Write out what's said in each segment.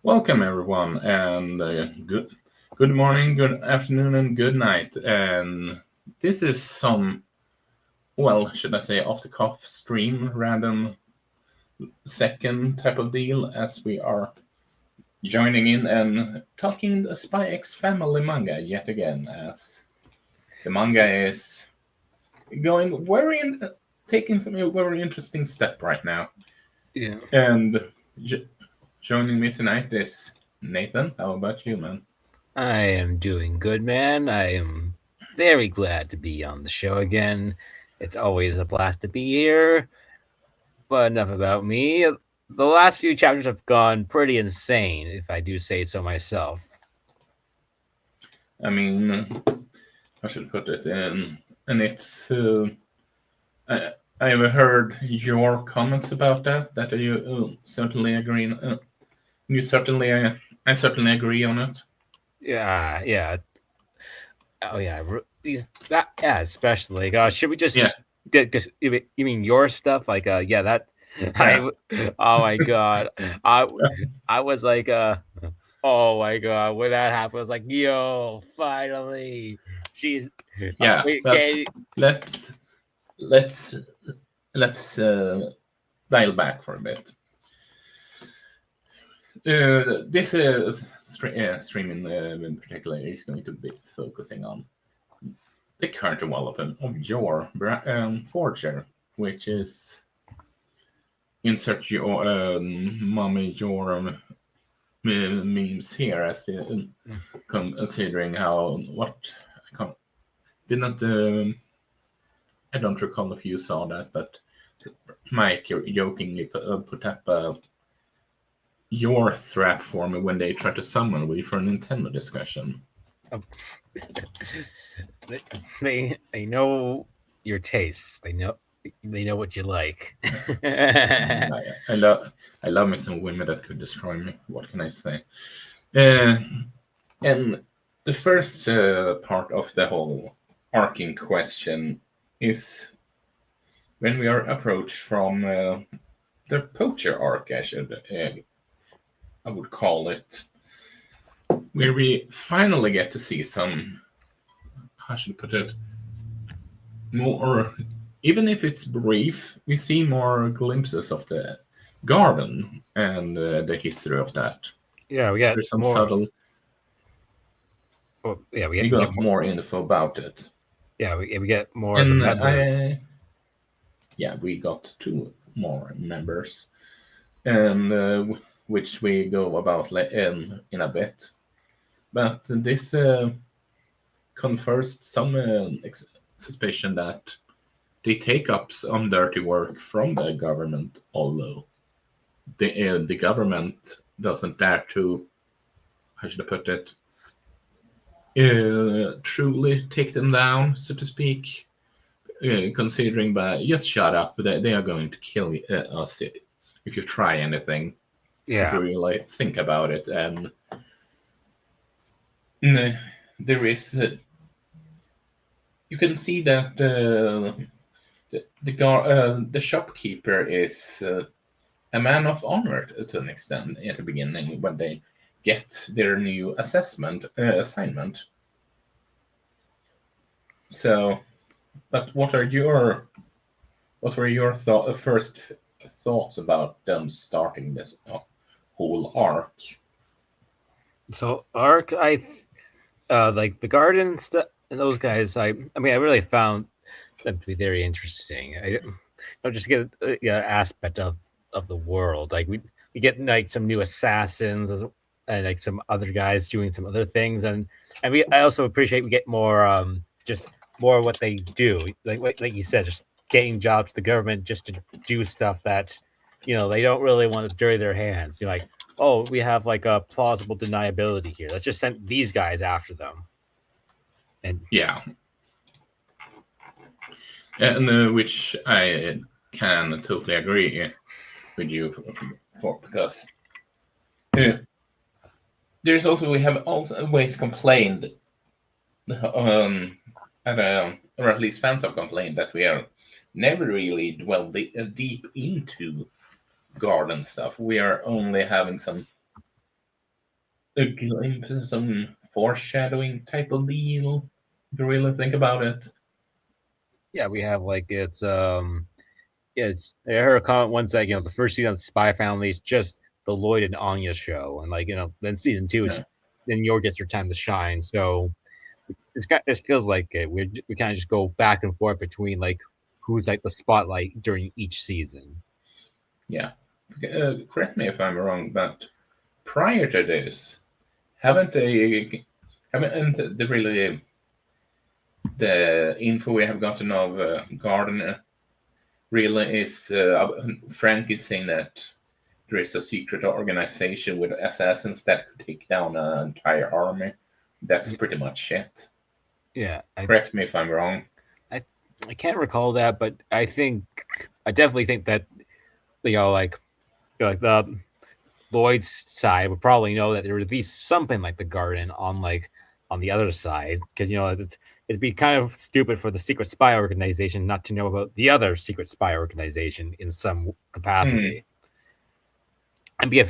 Welcome everyone, and good morning, good afternoon, and good night. And this is some, well, should I say, off the cuff stream, random second type of deal, as we are joining in and talking the Spy X Family manga yet again, as the manga is going taking some very interesting step right now. Yeah. And joining me tonight is Nathan. How about you, man? I am doing good, man. I am very glad to be on the show again. It's always a blast to be here. But enough about me. The last few chapters have gone pretty insane, if I do say so myself. I mean, I should put it in, and it's. I I have heard your comments about that. That you certainly agree. You certainly, I certainly agree on it. Yeah. Oh yeah, yeah, especially. Should we Yeah, just get? You mean your stuff? Yeah, that. yeah, I. Oh my god, I. I was like, oh my god, when that happened, I was like, yo, finally, she's. yeah. Wait, But okay. let's let's let's dial back for a bit. This streaming in particular is going to be focusing on the current development of your forger, which is insert your mommy your memes here as considering how what I can't, didn't I don't recall if you saw that, but Mike jokingly put up your threat for me when they tried to summon me for a Nintendo discussion. Um, they know your tastes. They know what you like. I love me some women that could destroy me. What can I say? Uh, and the first part of the whole arcing question is when we are approached from the poacher arc, I would call it, where we finally get to see some, how should I put it, more, even if it's brief, we see more glimpses of the garden and the history of that. Yeah, we got There's some more. subtle, Well, yeah, we we get got more. more info about it. Yeah, we get more of the And members. yeah, we got two more members, and which we go about in a bit. But this confers some suspicion that they take up some dirty work from the government, although the government doesn't dare to, how should I put it, truly take them down, so to speak. Considering by just shut up, they are going to kill us if you try anything. If you Yeah. really think about it, and mm, there is, you can see that the shopkeeper is a man of honor to an extent at the beginning when they get their new assignment. So, but what were your first thoughts about them starting this whole arc? So Ark, like the garden stuff and those guys. I mean, I really found them to be very interesting. Just to get aspect of the world. Like we get like some new assassins and like some other guys doing some other things, and I also appreciate we get more just more of what they do. Like you said, just getting jobs to the government just to do stuff that they don't really want to dirty their hands. You're like, oh, we have like a plausible deniability here. Let's just send these guys after them. And Yeah, and which I can totally agree with you for because uh, there's also we have always complained, um, or at least fans have complained that we are never really dwelled deep into garden stuff. We are only having some a glimpse, some foreshadowing type of deal. If you really think about it. Yeah, we have like it's I heard a comment once that the first season of Spy Family is just the Lloyd and Anya show, and then season two is Yeah. then Yor gets her time to shine. So it feels like we kind of just go back and forth between like who's like the spotlight during each season. Yeah. Correct me if I'm wrong, but prior to this, haven't they? Haven't the really the info we have gotten of Gardner really is Frank is saying that there is a secret organization with assassins that could take down an entire army. That's pretty much it. Yeah, Correct me if I'm wrong. I can't recall that, but I definitely think that like the Lloyd's side would probably know that there would be something like the Garden on the other side, because it'd be kind of stupid for the secret spy organization not to know about the other secret spy organization in some capacity. I mean,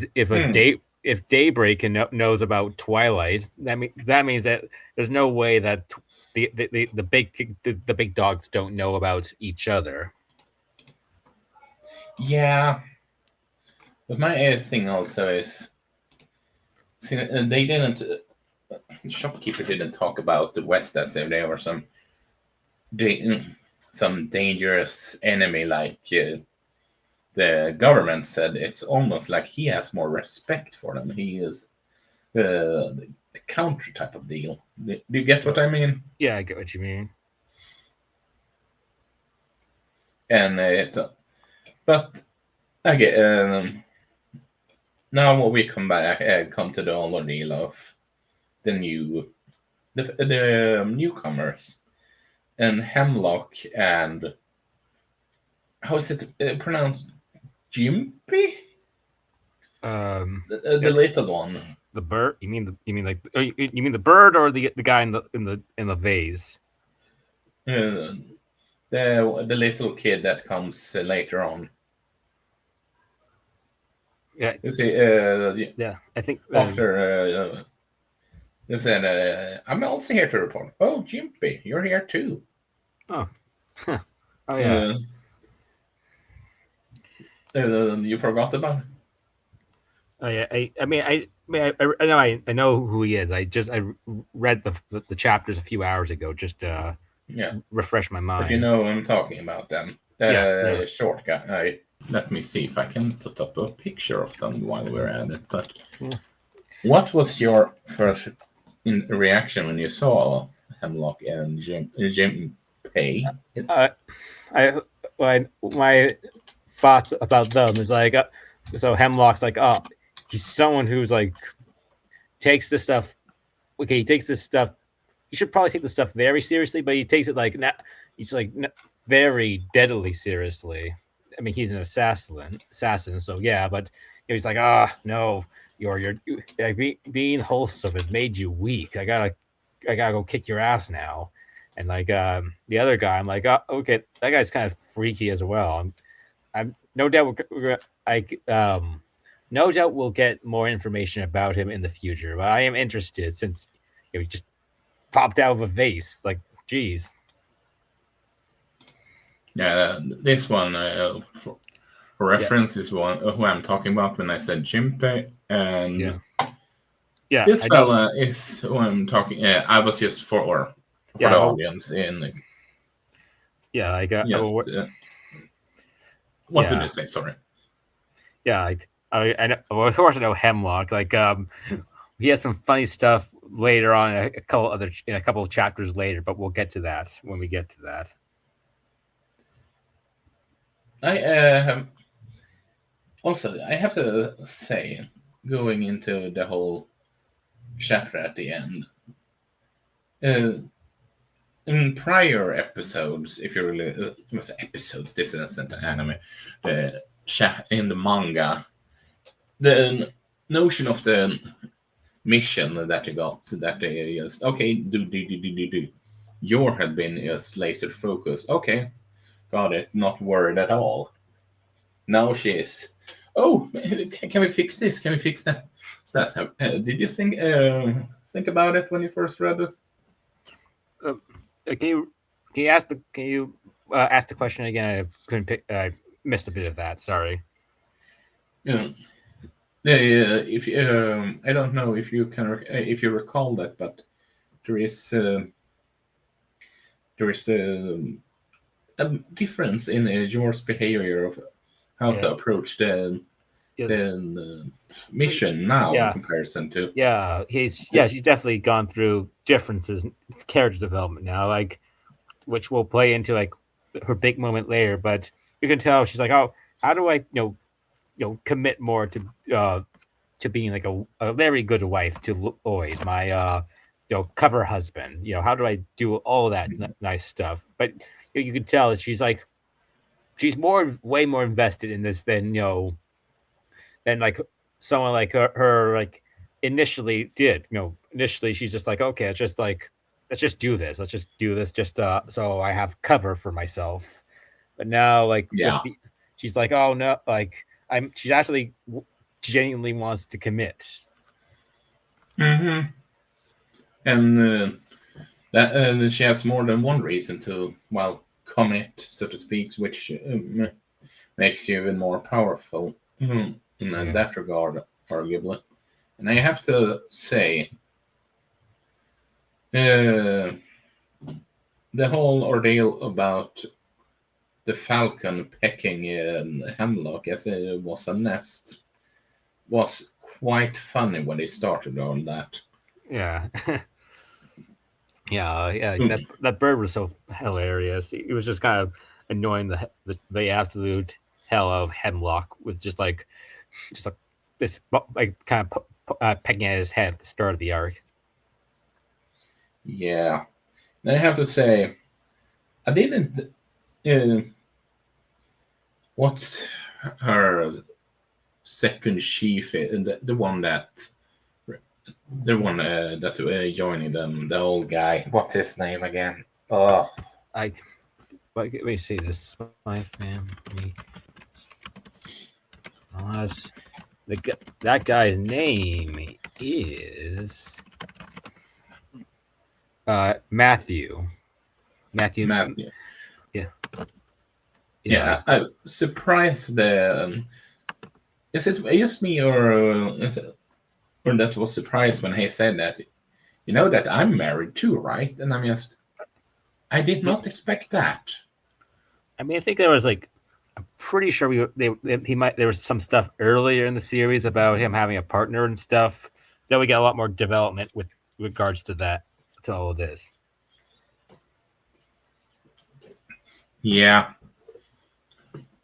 if Daybreak knows about Twilight, that means that there's no way that the big dogs don't know about each other. Yeah, but my other thing also is, see, they didn't. Shopkeeper didn't talk about the West as if they were some dangerous enemy like the government said. It's almost like he has more respect for them. He is the counter type of deal. Do you get what I mean? Yeah, I get what you mean. And but I get now we come back, come to the whole deal of the the newcomers and Hemlock and how is it pronounced? Jimpy? The little one. The bird? You mean like you mean the bird or the guy in the vase? Uh, the little kid that comes later on. Yeah, You see, yeah. I think after you said, "I'm also here to report." Oh, Jimpy, you're here too. oh, oh yeah. You forgot about it? Oh yeah. I know who he is. I read the chapters a few hours ago just to Yeah, refresh my but you mind. know who I'm talking about then. Yeah, The short guy. Let me see if I can put up a picture of them while we're at it. But what was your first reaction when you saw Hemlock and Jim Pay? My thoughts about them is like so Hemlock's like he's someone who's like takes this stuff. Okay, he takes this stuff. He should probably take this stuff very seriously, but he takes it like he's like very deadly seriously. I mean, he's an assassin. So yeah, but he's like, no, you're like being wholesome has made you weak. I gotta go kick your ass now. And like the other guy, I'm like, okay, that guy's kind of freaky as well. I'm no doubt no doubt we'll get more information about him in the future. But I am interested since he just popped out of a vase. Like, geez. Yeah, this one for reference is one who I'm talking about when I said Jimpei, and this fella is who I'm talking. I was just for the audience in. Yeah, like what did you say? Sorry. Yeah, like I know, well, of course I know Hemlock. Like he has some funny stuff later on in a couple of chapters later, but we'll get to that when we get to that. I also I have to say, going into the whole chapter at the end, in prior episodes, if you really episodes, this isn't an anime. In the manga, the notion of the mission that you got, that they just okay, do. Your had been just laser focused. Okay, got it. Not worried at all. Now she is. Oh, can we fix this? Can we fix that? So did you think about it when you first read it? Can you ask the question again? I couldn't pick. I missed a bit of that. Sorry. Yeah. If I don't know if you if you recall that, but there is there is a difference in yours behavior of how Yeah. to approach Yeah. the mission now in Yeah. comparison to. She's definitely gone through differences in character development now, like which will play into like her big moment later. But you can tell she's like, oh, how do I commit more to being like a very good wife to Lloyd, my cover husband. How do I do all that nice stuff? But you can tell that she's like she's way more invested in this than like someone like her like initially did. Initially she's just like, okay, it's just like let's just do this. Let's just do this just so I have cover for myself. But now like Yeah. she's like, oh no, like she's actually genuinely wants to commit. Hmm. And that she has more than one reason to commit, so to speak, which makes you even more powerful in Yeah. that regard, arguably. And I have to say, uh, the whole ordeal about the falcon pecking Hemlock as it was a nest was quite funny when they started on that. Yeah. Yeah. Mm. That bird was so hilarious. It was just kind of annoying the absolute hell of Hemlock with just like this like kind of pecking at his head at the start of the arc. Yeah. And I have to say, I didn't. Uh, what's her second chief? The one that joining them, the old guy. What's his name again? Oh, I let me see this Spy Family. Unless that guy's name is Matthew. Matthew. Matthew. Yeah. Yeah, I'm surprised. Is it just me, or that was surprised when he said that? You know that I'm married too, right? And I did not expect that. I mean, I think there was like, I'm pretty sure there was some stuff earlier in the series about him having a partner and stuff. Then we get a lot more development with regards to that, to all of this. Yeah,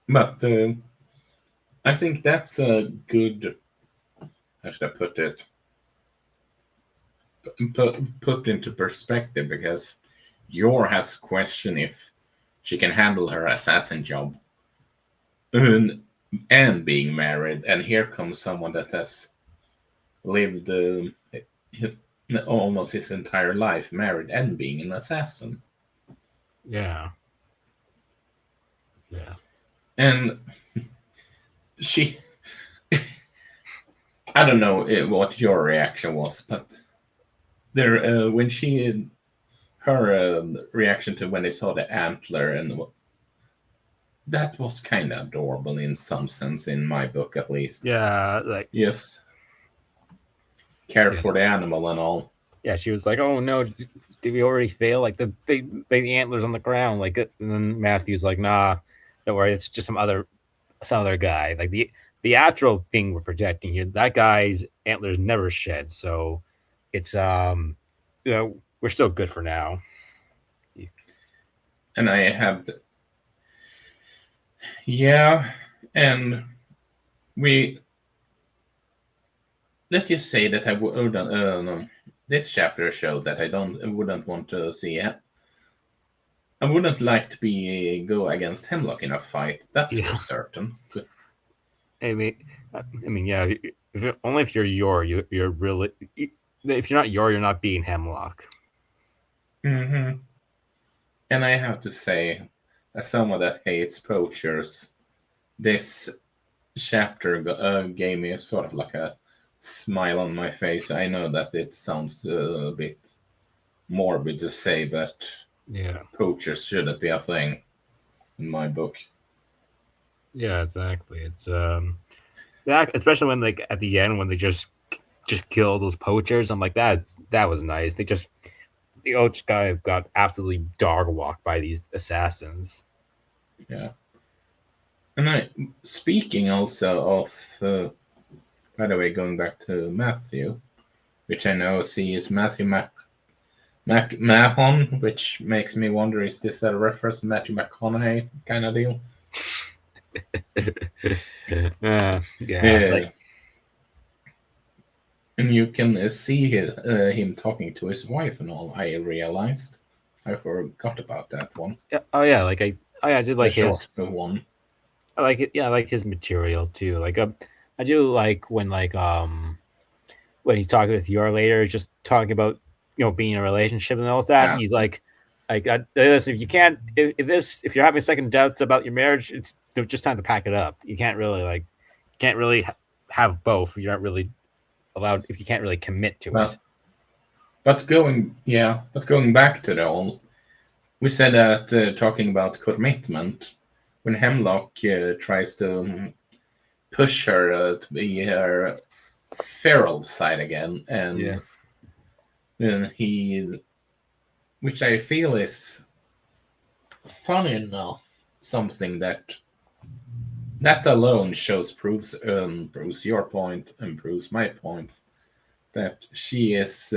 but I think that's a good. How should I put it? Put into perspective, because Yor has questioned if she can handle her assassin job and being married, and here comes someone that has lived almost his entire life married and being an assassin. Yeah. Yeah. And she, I don't know what your reaction was, but there, when her reaction to when they saw the antler, and that was kind of adorable in some sense, in my book at least. Yeah. Like, Yes, care yeah. for the animal and all. Yeah, she was like, "Oh no, did we already fail? Like the antlers on the ground." Like, and then Matthew's like, "Nah, don't worry, it's just some other guy. Like the actual thing we're protecting here, that guy's antlers never shed, so it's we're still good for now." And I have, yeah, and we let's just say that I wouldn't. No, this chapter showed that I wouldn't want to see it. I wouldn't like to go against Hemlock in a fight. That's Yeah, for certain. I mean, yeah. Only if you're really. If you're not you're not being Hemlock. Hmm. And I have to say, as someone that hates poachers, this chapter gave me sort of like a smile on my face. I know that it sounds a bit morbid to say, but Yeah. poachers shouldn't be a thing in my book. Yeah, exactly. It's yeah, especially when like at the end when they just kill those poachers. I'm like that was nice. The Oach guy got absolutely dog walked by these assassins. Yeah. And speaking also of, by the way, going back to Matthew, which I now see is Matthew Mahon, which makes me wonder, is this a reference to Matthew McConaughey kind of deal? Yeah, like Yeah. And you can see him talking to his wife and all. I realized. I forgot about that one. yeah, oh yeah, I did The like short his one. I like it. Yeah, I like his material too. I do like when he's talking with your later, just talking about being in a relationship and all that. Yeah. He's like listen, if you can't, if you're having second doubts about your marriage, it's just time to pack it up. You can't really have both. You're not really allowed if you can't really commit to it. But but going back to the old, we said that talking about commitment, when Hemlock tries to push her to be her feral side again, Yeah, and then which I feel is funny enough, something that alone proves your point and proves my point that she has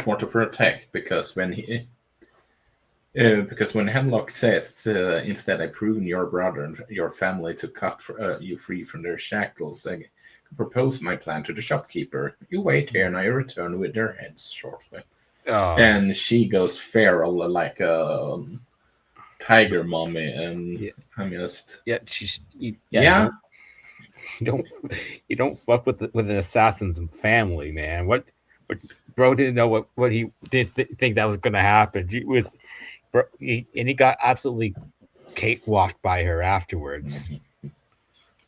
more to protect because when Hemlock says instead I proven your brother and your family to cut you free from their shackles, I propose my plan to the shopkeeper. You wait here and I return with their heads shortly. oh And she goes feral like a tiger mommy, and yeah, I'm just yeah. Yeah. yeah. You don't you don't fuck with an assassin's family, man. What bro didn't know what he did think that was gonna happen. And he got absolutely cakewalked by her afterwards.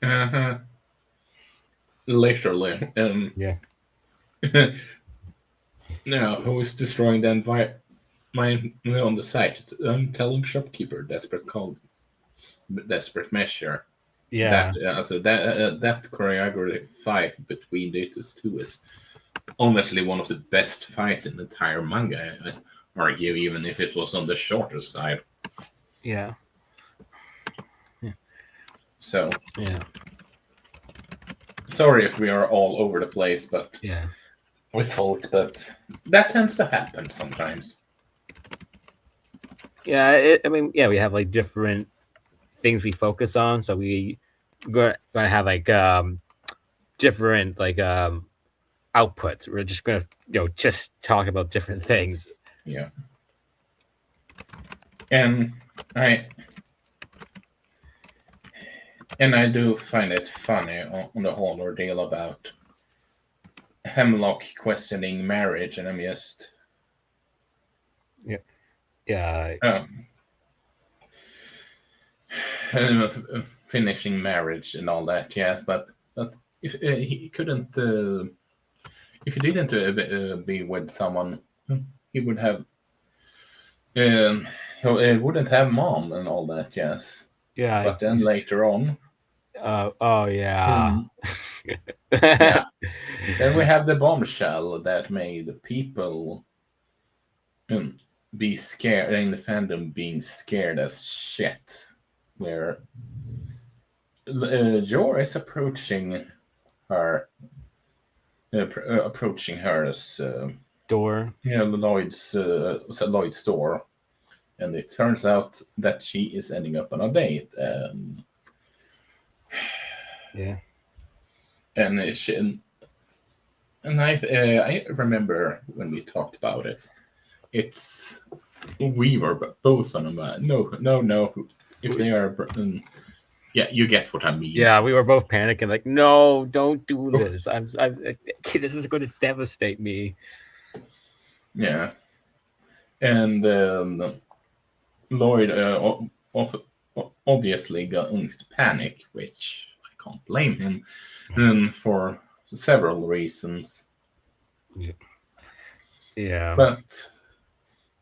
Uh-huh. Literally. Yeah, Now, who is destroying the environment on the site? I'm telling shopkeeper, desperate measure. That yeah, that choreographed fight between these two is honestly one of the best fights in the entire manga. I argue, even if it was on the shorter side. yeah, So yeah, sorry if we are all over the place, but yeah, we thought that that tends to happen sometimes. yeah. I mean, yeah, we have like different things we focus on, so gonna have like different outputs. We're just gonna just talk about different things. Yeah, and I I do find it funny on the whole ordeal about Hemlock questioning marriage, and I'm just Yeah, yeah, um, finishing marriage and all that. Yes, but if he couldn't, if he didn't be with someone, he would have. He wouldn't have mom and all that. Yes, yeah. but then later on, Oh yeah. um, yeah, then we have the bombshell that made people um, be scared in the fandom, being scared as shit. Where Jor is her, approaching her as Door. Lloyd's store, and it turns out that she is ending up on a date, Yeah. and I remember when we talked about it. It's we were both on a no. If they are, yeah, you get what I mean. Yeah, we were both panicking, like, no, don't do this. This is going to devastate me. Yeah, and Lloyd obviously got to panic, which I can't blame him for. several reasons. Yeah. But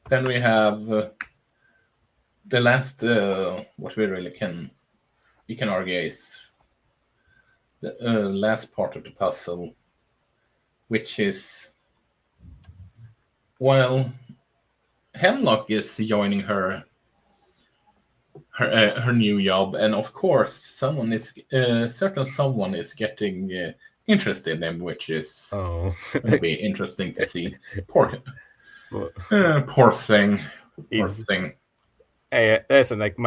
then we have the last, what we can argue is the last part of the puzzle, which is, well, Hemlock is joining her new job, and of course, certain someone is getting interested in him, which is Oh. going to be interesting to see. Poor Well, poor thing. Poor he's thing. hey, listen, like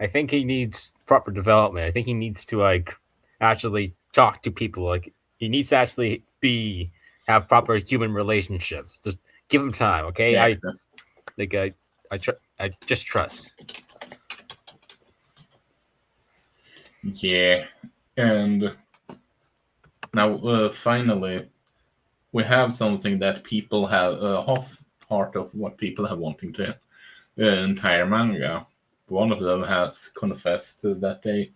I think he needs proper development. I think he needs to like actually talk to people. Like he needs to actually have proper human relationships. Just give him time, okay? Yeah, I just trust. yeah. And now finally we have something that people have half part of what people have wanting to entire manga. One of them has confessed that they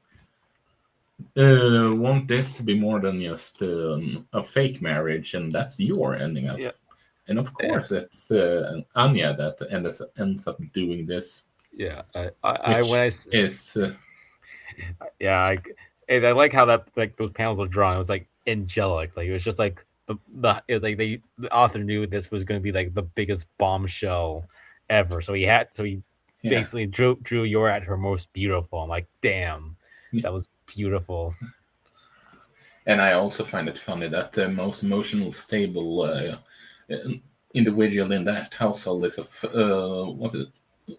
want this to be more than just a fake marriage, and that's your ending up. Yeah. And of Yeah. course, it's Anya that ends up doing this, Yeah. which When I is yeah, I like how that like those panels were drawn. It was like angelic. Like it was just like the author knew this was going to be like the biggest bombshell ever. So he yeah. basically drew Yor at her most beautiful. I'm like, damn, that was beautiful. And I also find it funny that the most emotional stable individual in that household is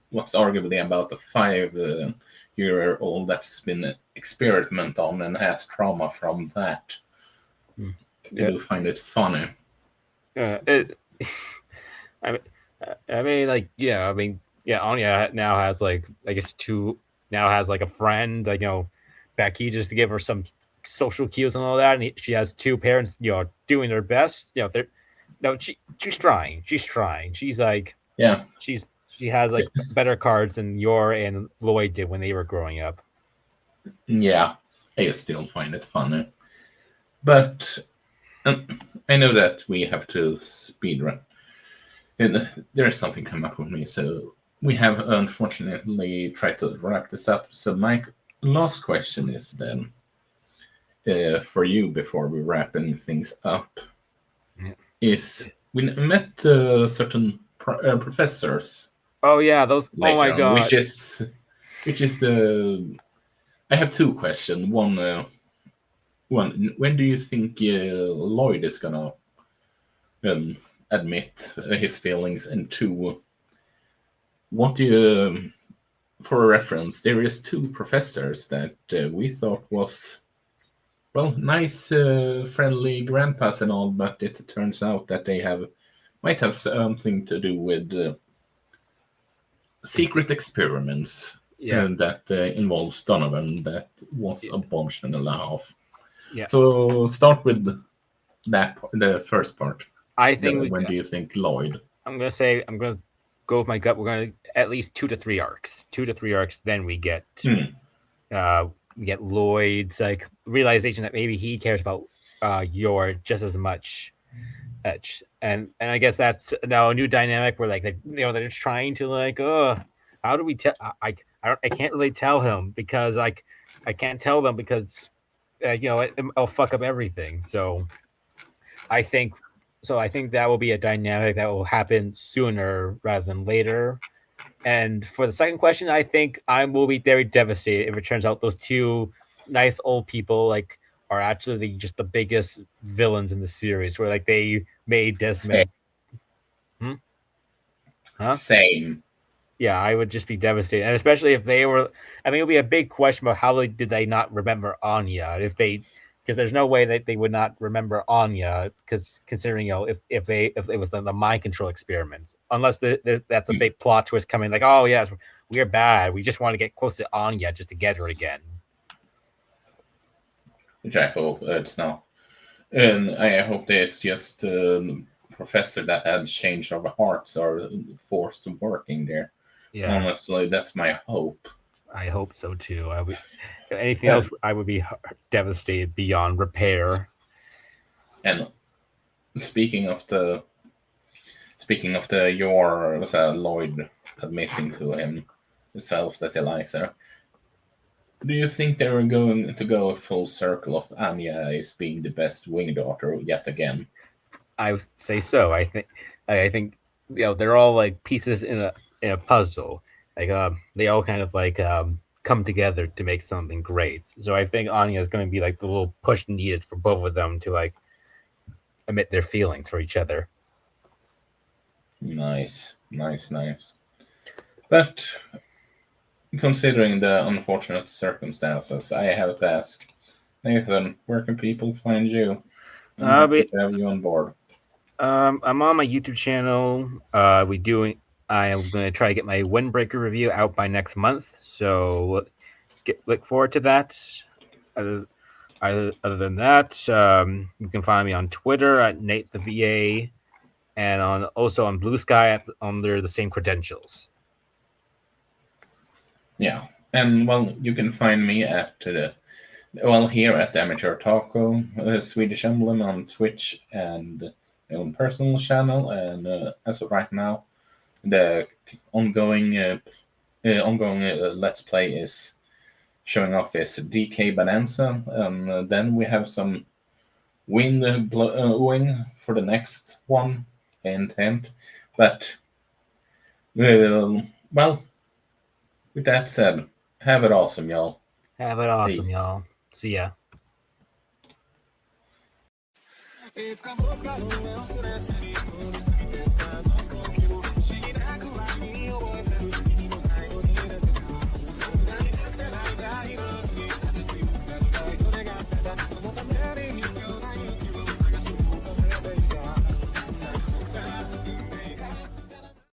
what's arguably about a 5-year-old that's been experimented on and has trauma from that. I Yeah, do find it funny. it. I mean, like yeah, yeah. Anya now has like I guess now has like a friend, like Becky, just to give her some social cues and all that. And she has two parents, doing their best. They're no, she's trying. She's trying. She's like Yeah, she has like better cards than Yor and Lloyd did when they were growing up. yeah. I still find it funny, but I know that we have to speed run, and there's something come up with me. So we have unfortunately tried to wrap this up. So my last question is then for you before we wrapping things up Yeah. is we met certain professors Oh yeah, those. Oh my later on, god. which is the. I have two questions. One, when do you think Lloyd is gonna admit his feelings? And two, what do you, for a reference, there is two professors that we thought was well nice, friendly grandpas and all, but it turns out that they might have something to do with secret experiments Yeah. that involves Donovan that was Yeah. a bombshell and a half. Yeah. So start with the first part. I think When do you think Lloyd? I'm gonna go with my gut. We're gonna at least 2 to 3 arcs. 2 to 3 arcs. Then we get Lloyd's like realization that maybe he cares about Yor just as much. And I guess that's now a new dynamic where like they're just trying to like how do we tell I can't really tell him because like I can't tell them because I'll fuck up everything. I think I think that will be a dynamic that will happen sooner rather than later. And for the second question, I think I will be very devastated if it turns out those two nice old people like are actually just the biggest villains in the series, where like they made Same. Desmond. Hmm? Huh? Same. Yeah, I would just be devastated, and especially if they were. I mean, it would be a big question about how did they not remember Anya because there's no way that they would not remember Anya because considering if it was the mind control experiment, unless that's a big plot twist coming like oh yes we're bad, we just want to get close to Anya just to get her again. Which I hope it's not. And I hope that it's just professor that had change of hearts or forced working there. Yeah, Honestly, that's my hope. I hope so too. I would anything else I would be devastated beyond repair. And speaking of the your was Lloyd admitting to himself that he likes her. Do you think they were going to go a full circle of Anya is being the best wing daughter yet again? I would say so. I think they're all like pieces in a puzzle. Like they all kind of like come together to make something great. So I think Anya is going to be like the little push needed for both of them to like admit their feelings for each other. Nice, nice, nice. But considering the unfortunate circumstances, I have to ask, Nathan, where can people find you? I'm happy But to have you on board. I'm on my YouTube channel. I am going to try to get my Windbreaker review out by next month. So look forward to that. Other, other than that, you can find me on Twitter at Nate the VA, and also on Blue Sky under the same credentials. Yeah, and well, you can find me at here at Amateur Otaku, Swedish Emblem on Twitch and my own personal channel. And as of right now, the ongoing Let's Play is showing off this DK Bonanza, and then we have some wing for the next one intent. But well, with that said, have it awesome, y'all. Have it awesome, Peace. y'all. See ya.